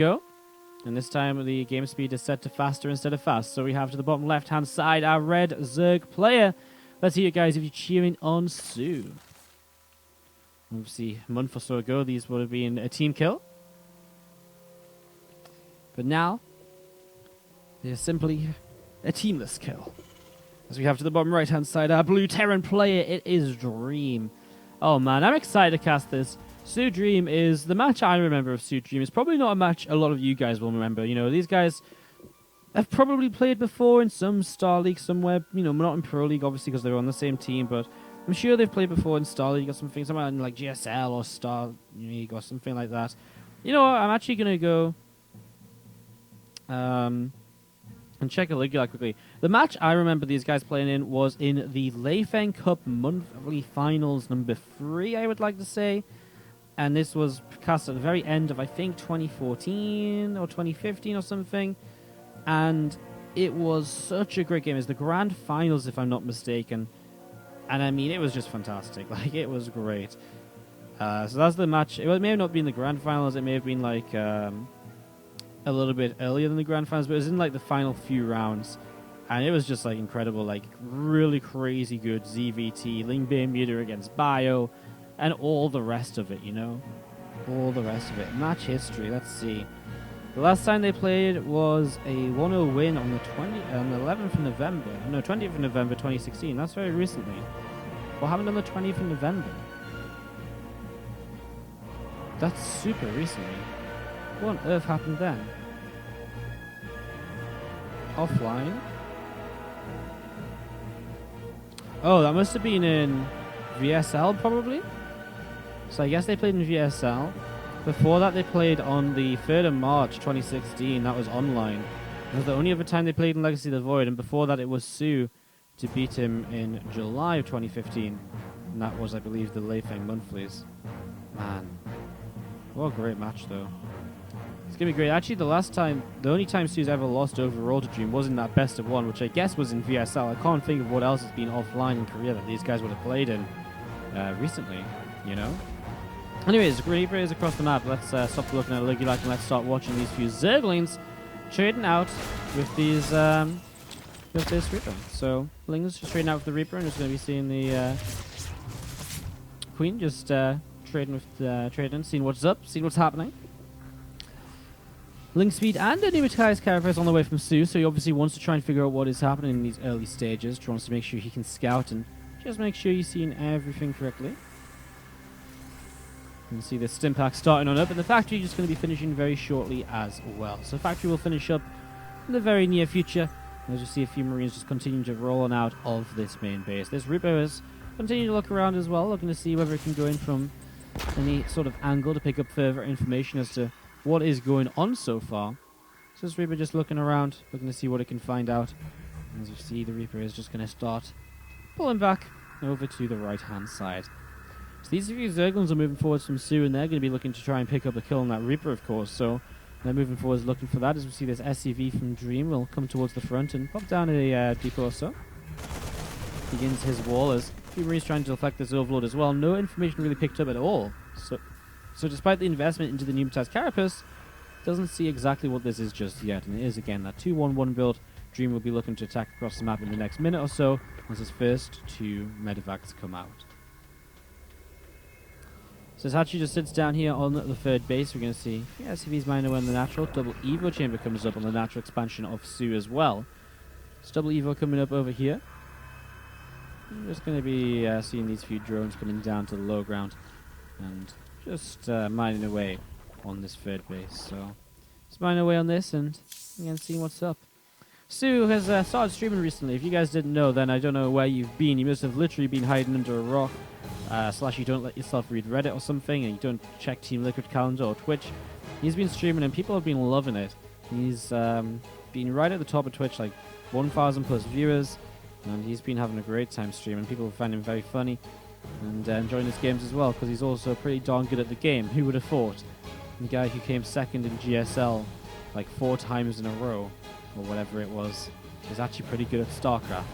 go. And this time the game speed is set to faster instead of fast. So we have to the bottom left-hand side our red Zerg player. Let's hear it, guys, if you're cheering on soO. Obviously, a month or so ago, these would have been a team kill. But now, they're simply a teamless kill. As we have to the bottom right-hand side our blue Terran player, it is Dream. Oh man, I'm excited to cast this. soO Dream is the match I remember of soO Dream. It's probably not a match a lot of you guys will remember. You know, these guys have probably played before in some Star League somewhere. You know, not in Pro League, obviously, because they're on the same team, but I'm sure they've played before in Star League or something, somewhere in like GSL or Star League or something like that. You know what? I'm actually going to go and check a league quickly. The match I remember these guys playing in was in the Leifeng Cup monthly finals number 3, I would like to say. And this was cast at the very end of, I think, 2014 or 2015 or something. And it was such a great game. It was the grand finals, if I'm not mistaken. And I mean, it was just fantastic. Like, it was great. So that's the match. It may have not been the grand finals. It may have been like a little bit earlier than the grand finals, but it was in like the final few rounds. And it was just like incredible, like really crazy good ZVT, Lingbei meter against Bio, and all the rest of it, you know? All the rest of it. Match history, let's see. The last time they played was a 1-0 win on the 11th of November. No, 20th of November 2016. That's very recently. What happened on the 20th of November? That's super recently. What on earth happened then? Offline? Oh, that must have been in VSL, probably? So I guess they played in VSL. Before that, they played on the 3rd of March 2016. That was online. It was the only other time they played in Legacy of the Void. And before that, it was soO to beat him in July of 2015. And that was, I believe, the Leifeng Monthlies. Man. What a great match, though. It's going to be great. Actually, the only time soO's ever lost overall to Dream was in that best of 1, which I guess was in VSL. I can't think of what else has been offline in Korea that these guys would have played in recently, you know? Anyways, great players across the map. Let's stop looking at Looky Like and let's start watching these few Zerglings trading out with these with this Reaper. So Ling's just trading out with the Reaper, and just going to be seeing the Queen just trading with seeing what's up, seeing what's happening. Ling Speed and a new Matthias Carapace on the way from soO, so he obviously wants to try and figure out what is happening in these early stages. He wants to make sure he can scout and just make sure he's seeing everything correctly. You can see the stim pack starting on up, and the factory is going to be finishing very shortly as well. So the factory will finish up in the very near future. As you see a few Marines just continuing to roll on out of this main base. This Reaper is continuing to look around as well, looking to see whether it can go in from any sort of angle to pick up further information as to what is going on so far. So this Reaper just looking around, looking to see what it can find out. As you see, the Reaper is just going to start pulling back over to the right-hand side. So these few Zerglings are moving forwards from soO, and they're going to be looking to try and pick up a kill on that Reaper, of course. So they're moving forwards looking for that. As we see this SCV from Dream will come towards the front and pop down a depot or so. Begins his wall as Marines trying to deflect this Overlord as well. No information really picked up at all. So despite the investment into the new Matthias Carapace, doesn't see exactly what this is just yet. And it is, again, that 2-1-1 build. Dream will be looking to attack across the map in the next minute or so as his first 2 medevacs come out. So Hachi just sits down here on the 3rd base. We're going to see SCV's minor when the natural. Double Evo chamber comes up on the natural expansion of soO as well. So double Evo coming up over here. I'm just going to be seeing these few drones coming down to the low ground and just mining away on this 3rd base. So just mining away on this and again seeing what's up. soO has started streaming recently. If you guys didn't know, then I don't know where you've been. You must have literally been hiding under a rock. Slash you don't let yourself read Reddit or something, and you don't check Team Liquid calendar or Twitch. He's been streaming and people have been loving it. He's been right at the top of Twitch, like 1,000 plus viewers, and he's been having a great time streaming. People find him very funny and enjoying his games as well, because he's also pretty darn good at the game. Who would have thought? The guy who came second in GSL like 4 times in a row, or whatever it was, is actually pretty good at StarCraft.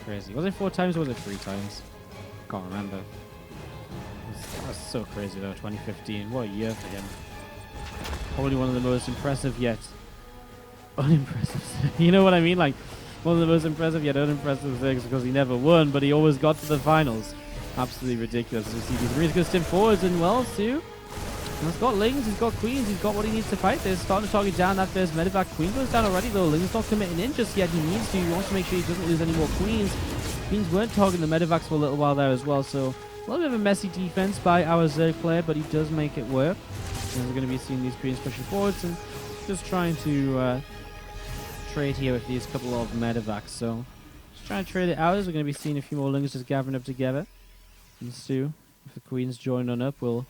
Crazy. Was it 4 times or was it 3 times? Can't remember. That's so crazy though, 2015. What a year for him. probably one of the most impressive yet unimpressive. You know what I mean? Like, one of the most impressive yet unimpressive things, because he never won, but he always got to the finals. Absolutely ridiculous. As you see these Marines go stim forwards, and well, soO. He's got Lings, he's got Queens, he's got what he needs to fight this. Starting to target down that first medevac. Queen goes down already though. Lings not committing in just yet. He needs to. He wants to make sure he doesn't lose any more Queens. Queens weren't targeting the medevacs for a little while there as well, so a little bit of a messy defense by our Zerg player, but he does make it work. And we're going to be seeing these Queens pushing forwards and just trying to trade here with these couple of medevacs. So just trying to trade it out as we're going to be seeing a few more Lings just gathering up together. And soO, if the Queens join on up, we'll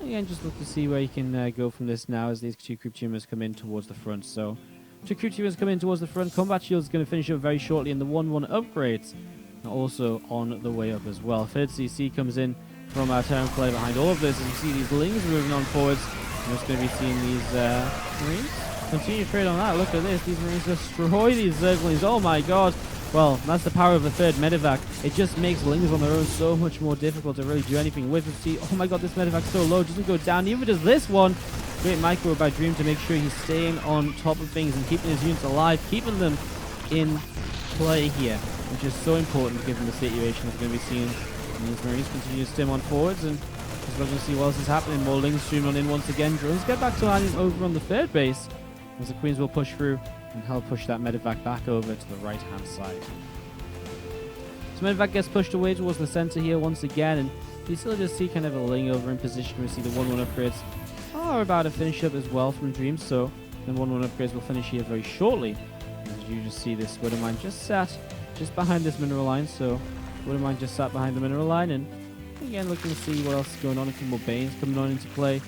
again just look to see where you can go from this now as these two creep tumors come in towards the front. So two creep tumors come in towards the front. Combat shield is going to finish up very shortly, and the 1-1 upgrades are also on the way up as well. Third CC comes in from our Terran player behind all of this. As you see these Lings moving on forwards, we're just going to be seeing these Marines continue to trade on that. Look at this. These Marines destroy these Zerglings. Oh my god. Well, that's the power of the third medevac. It just makes Lings on their own so much more difficult to really do anything with. See, oh my god, this medevac's so low. Doesn't go down. Neither does this one. Great micro by Dream to make sure he's staying on top of things and keeping his units alive, keeping them in play here, which is so important given the situation that's going to be seen. And these Marines continue to stim on forwards, and just looking to see what else is happening. More Lings streaming on in once again. Drones get back to landing over on the third base, as the Queens will push through and help push that medevac back over to the right-hand side. So medevac gets pushed away towards the center here once again, and you still just see kind of a Ling over in position. We see the 1-1 upgrades are about to finish up as well from Dream, so the 1-1 upgrades will finish here very shortly. As you just see this Widow Mine just sat just behind this mineral line, so Widow Mine just sat behind the mineral line, and again looking to see what else is going on. A few more Banes coming on into play.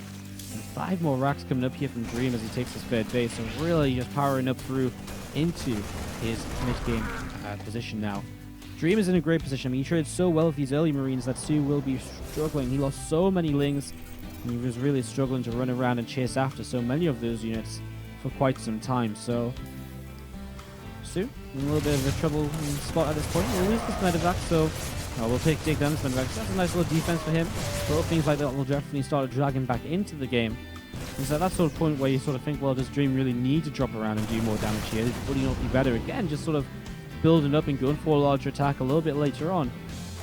And 5 more racks coming up here from Dream as he takes his third base. So really just powering up through into his mid-game position now. Dream is in a great position. I mean, he traded so well with these early Marines that soO will be struggling. He lost so many Lings, and he was really struggling to run around and chase after so many of those units for quite some time. So soO in a little bit of a trouble spot at this point. We'll lose this medevac, so we'll take down this medevac. That's a nice little defense for him. Little things like that will definitely start dragging back into the game. And so at that sort of point where you sort of think, well, does Dream really need to drop around and do more damage here? Would he not be better again, just sort of building up and going for a larger attack a little bit later on?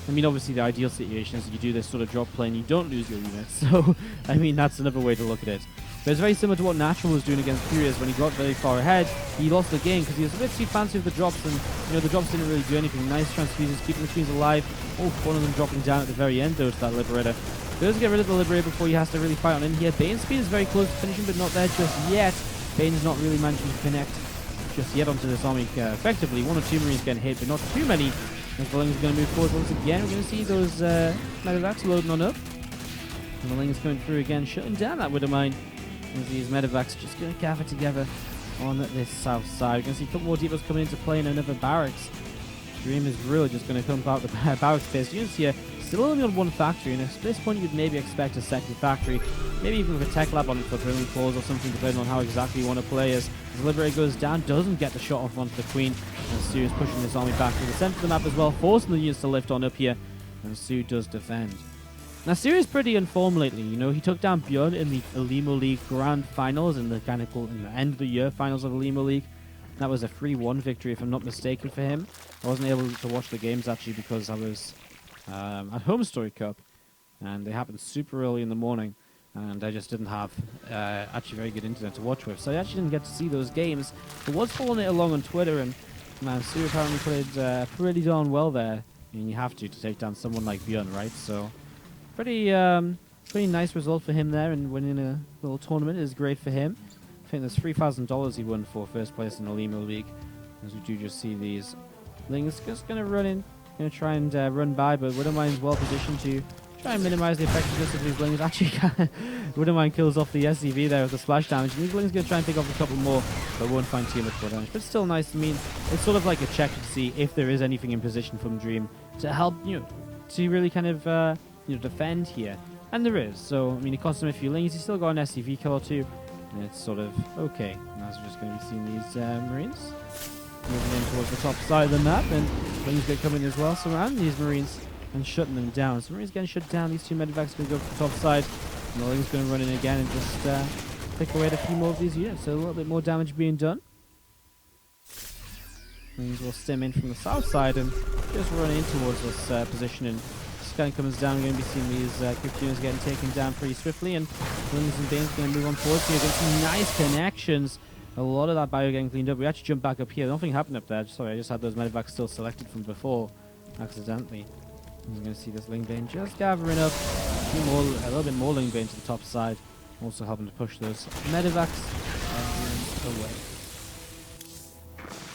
I mean, obviously the ideal situation is that you do this sort of drop play and you don't lose your units. So, I mean, that's another way to look at it. But it's very similar to what Natural was doing against Furious when he got very far ahead. He lost the game because he was a bit too fancy with the drops, and the drops didn't really do anything. Nice transfusions, keeping the Queens alive. Oh, one of them dropping down at the very end though to that Liberator. Does get rid of the Liberator before he has to really fight on in here. Bane's speed is very close to finishing, but not there just yet. Bane's not really managing to connect just yet onto this army effectively. 1 or 2 Marines getting hit, but not too many. As the Lings are going to move forward once again. We're going to see those medevacs loading on up. And the Lings coming through again, shutting down that Widow Mine. As these medevacs just going to gather together on this south side. We're going to see a couple more depots coming into play in another barracks. Dream is really just going to come out the barracks space. Units here still only on 1 factory, and at this point you'd maybe expect a second factory, maybe even with a tech lab on it for drilling floors or something, depending on how exactly you want to play. As the Liberator goes down, doesn't get the shot off onto the Queen, and soO is pushing this army back to the center of the map as well, forcing the units to lift on up here, and soO does defend. Now, soO is pretty informed lately. He took down Bjorn in the Alimo League Grand Finals in the kind of in the end of the year finals of Alimo League. That was a 3-1 victory, if I'm not mistaken, for him. I wasn't able to watch the games actually because I was at Home Story Cup, and they happened super early in the morning, and I just didn't have actually very good internet to watch with, so I actually didn't get to see those games. I was following it along on Twitter, and man, soO apparently played pretty darn well there. I mean, you have to take down someone like Bjorn, right? So pretty nice result for him there, and winning a little tournament is great for him. I think there's $3,000 he won for first place in the Limo League. As we do just see these Lings just going to run in, going to try and run by, but Widow Mine's well positioned to try and minimize the effectiveness of these Lings. Actually, Widow Mine kills off the SCV there with the splash damage, and these Lings going to try and pick off a couple more, but won't find too much more damage. But still nice. I mean, it's sort of like a check to see if there is anything in position from Dream to help, to really kind of defend here, and there is. So I mean, it costs him a few Lings. He's still got an SCV kill or 2, and it's sort of okay. Now we're just going to be seeing these Marines moving in towards the top side of the map, and Lings get coming as well, surrounding these Marines and shutting them down. So Marines getting shut down. These 2 medevacs going to go to the top side, and the Lings going to run in again and just pick away at a few more of these units. So a little bit more damage being done. Things will stem in from the south side and just run in towards this position. And Sky comes down. We're going to be seeing these crypt units getting taken down pretty swiftly. And Lings and Bane's going to move on forward here. Get some nice connections. A lot of that bio getting cleaned up. We actually jumped back up here. Nothing happened up there. Sorry, I just had those medevacs still selected from before accidentally. You're going to see this Ling Bane just gathering up a little bit more Ling Bane to the top side. Also helping to push those medevacs away.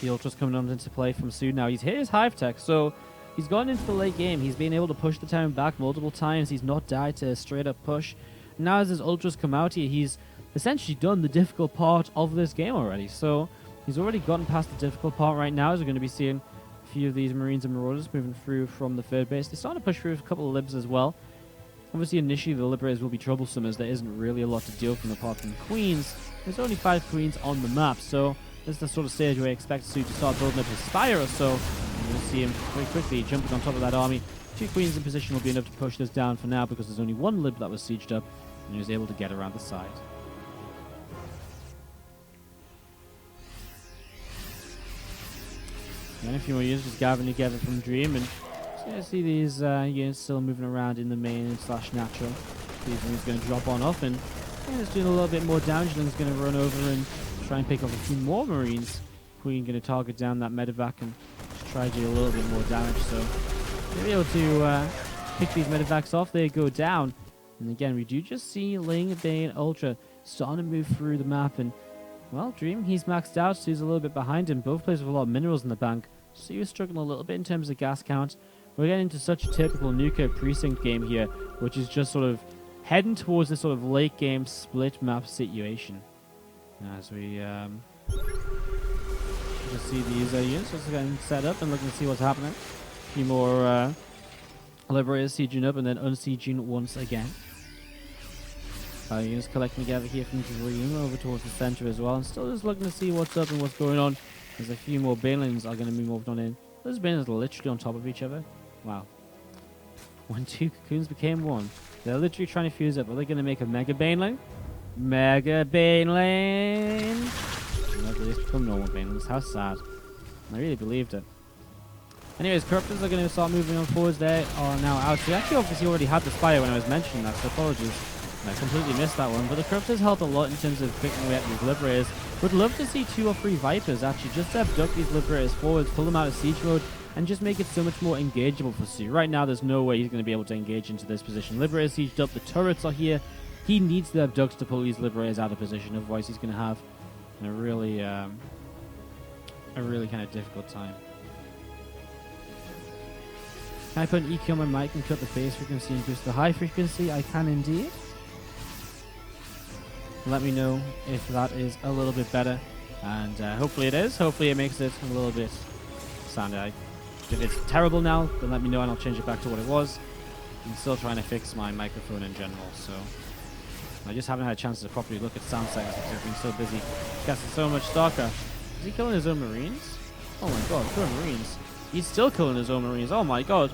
The Ultra's coming on into play from soO now. He's hit his hive tech, so he's gone into the late game. He's been able to push the town back multiple times. He's not died to a straight up push. Now as his Ultras come out here, he's essentially done the difficult part of this game already. So he's already gotten past the difficult part right now, as we're going to be seeing a few of these Marines and Marauders moving through from the third base. They're starting to push through a couple of libs as well. Obviously, initially, the Liberators will be troublesome as there isn't really a lot to deal from apart from Queens. There's only 5 Queens on the map, so this is the sort of stage where I expect soO to start building up his Spire or so. And you'll see him very quickly jumping on top of that army. 2 Queens in position will be enough to push this down for now because there's only 1 Lib that was sieged up, and he was able to get around the side. And a few more units just gathering together from Dream, and you see these units still moving around in the main / natural. These units going to drop on off, and it's doing a little bit more damage. Ling's going to run over and try and pick off a few more Marines. Queen going to target down that medevac and just try to do a little bit more damage. So they'll be able to pick these medevacs off. They go down, and again we do just see Ling, Bane, Ultra starting to move through the map. And well, Dream, he's maxed out, so he's a little bit behind him. Both players with a lot of minerals in the bank, so he was struggling a little bit in terms of gas count. We're getting into such a typical nuclear precinct game here, which is just sort of heading towards this sort of late game split map situation. As we just see these units just getting set up and looking to see what's happening. A few more Liberators sieging up and then unsieging once again. Units collecting together here from Dream over towards the center as well, and still just looking to see what's up and what's going on. There's a few more Banelings are going to be moved on in. Those Banelings are literally on top of each other. Wow. When 2 cocoons became 1. They're literally trying to fuse up. Are they going to make a Mega Baneling? Mega Baneling! No, they just become normal Banelings. How sad. I really believed it. Anyways, Corruptors are going to start moving on forwards. They are now out. We actually obviously already had the Spire when I was mentioning that, so apologies. I completely missed that one. But the Corruptors help a lot in terms of picking away at these Liberators. Would love to see 2 or 3 Vipers actually just to abduct these Liberators forwards, pull them out of siege mode, and just make it so much more engageable for soO. Right now, there's no way he's going to be able to engage into this position. Liberators sieged up, the turrets are here. He needs the abducts to pull these Liberators out of position, otherwise he's going to have a really kind of difficult time. Can I put an EQ on my mic and cut the bass frequency and boost the high frequency? I can indeed. Let me know if that is a little bit better, and hopefully it is. Hopefully it makes it a little bit sounder. If it's terrible now, then let me know and I'll change it back to what it was. I'm still trying to fix my microphone in general, so I just haven't had a chance to properly look at sound settings because I've been so busy casting so much StarCraft. Is he killing his own Marines? Oh my god, poor Marines. He's still killing his own Marines. Oh my god.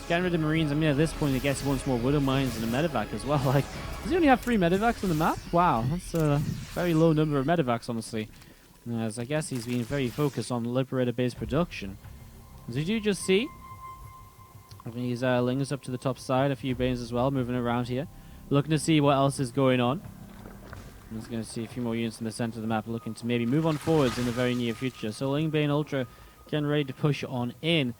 Getting rid of Marines. I mean, at this point, I guess he wants more Widow Mines and a medevac as well. Like, does he only have 3 medevacs on the map? Wow, that's a very low number of medevacs, honestly. As I guess he's been very focused on Liberator-based production. As you do just see, these Lingers up to the top side, a few Banes as well, moving around here. Looking to see what else is going on. I'm just going to see a few more units in the center of the map, looking to maybe move on forwards in the very near future. So Ling Bane Ultra getting ready to push on in.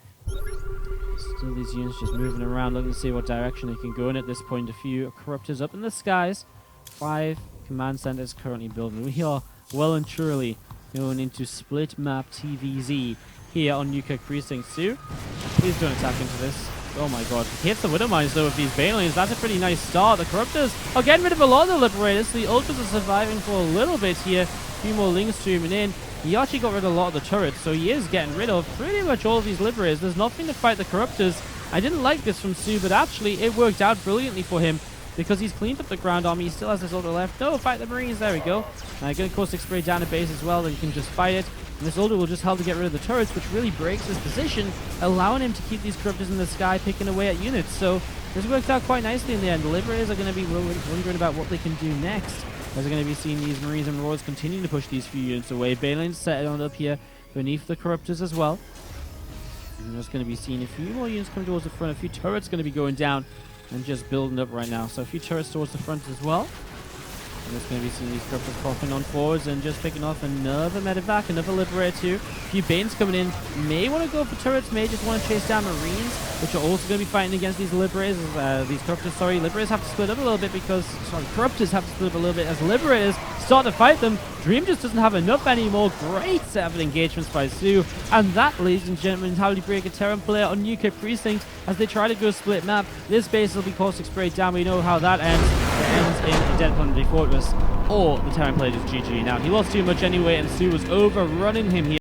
Still these units just moving around, looking to see what direction they can go in at this point. A few Corruptors up in the skies. 5 command centers currently building. We are well and truly going into split map TVZ here on Newkirk Precinct 2. Please don't attack into this. Oh my god. He hits the Widow Mines though with these Banelings. That's a pretty nice start. The Corruptors are getting rid of a lot of the Liberators. The Ultras are surviving for a little bit here. A few more Lings streaming in. He actually got rid of a lot of the turrets, so he is getting rid of pretty much all of these Liberators. There's nothing to fight the Corruptors. I didn't like this from soO, but actually it worked out brilliantly for him because he's cleaned up the ground army. He still has this Ultra left. No, fight the Marines. There we go. Going to Caustic Spray down a base as well, then you can just fight it. And this Ultra will just help to get rid of the turrets, which really breaks his position, allowing him to keep these Corruptors in the sky, picking away at units. So this worked out quite nicely in the end. The Liberators are going to be wondering about what they can do next. As we're going to be seeing these Marines and Roars continuing to push these few units away. Banelands set on up here beneath the Corruptors as well. And we're just going to be seeing a few more units coming towards the front. A few turrets going to be going down and just building up right now. So a few turrets towards the front as well. I'm just going to be seeing these Corruptors popping on forwards and just picking off another Medevac, another Liberator too. A few Banes coming in. May want to go for turrets, may just want to chase down Marines, which are also going to be fighting against these Liberators. These Corruptors, sorry. Liberators have to split up a little bit because, Corruptors have to split up a little bit as Liberators start to fight them. Dream just doesn't have enough anymore. Great set of engagements by soO. And that, ladies and gentlemen, is how you break a Terran player on UK Precinct as they try to go split map. This base will be caustic sprayed down. We know how that ends. It ends in a Dead Planetary Fortress, or the Terran player just GG. Now, he lost too much anyway, and soO was overrunning him here.